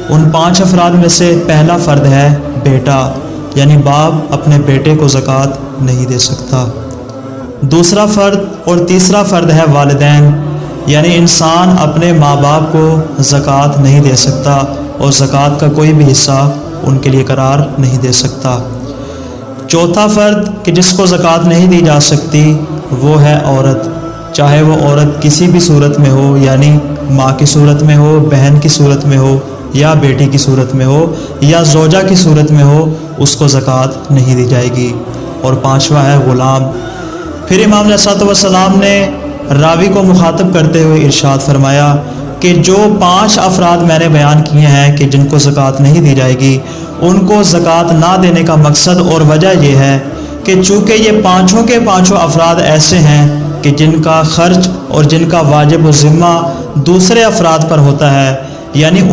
ان 5 افراد میں سے پہلا فرد ہے بیٹا، یعنی باپ اپنے بیٹے کو زکوٰۃ نہیں دے سکتا۔ دوسرا فرد اور تیسرا فرد ہے والدین، یعنی انسان اپنے ماں باپ کو زکوٰۃ نہیں دے سکتا اور زکوٰۃ کا کوئی بھی حصہ ان کے لیے قرار نہیں دے سکتا۔ چوتھا فرد کہ جس کو زکوٰۃ نہیں دی جا سکتی وہ ہے عورت، چاہے وہ عورت کسی بھی صورت میں ہو، یعنی ماں کی صورت میں ہو، بہن کی صورت میں ہو، یا بیٹی کی صورت میں ہو، یا زوجہ کی صورت میں ہو، اس کو زکوٰۃ نہیں دی جائے گی۔ اور پانچواں ہے غلام۔ پھر امام علیہ الصلوۃ والسلام نے راوی کو مخاطب کرتے ہوئے ارشاد فرمایا کہ جو 5 افراد میں نے بیان کیے ہیں کہ جن کو زکوٰۃ نہیں دی جائے گی، ان کو زکوٰۃ نہ دینے کا مقصد اور وجہ یہ ہے کہ چونکہ یہ پانچوں کے پانچوں افراد ایسے ہیں کہ جن کا خرچ اور جن کا واجب و ذمہ دوسرے افراد پر ہوتا ہے، یعنی ان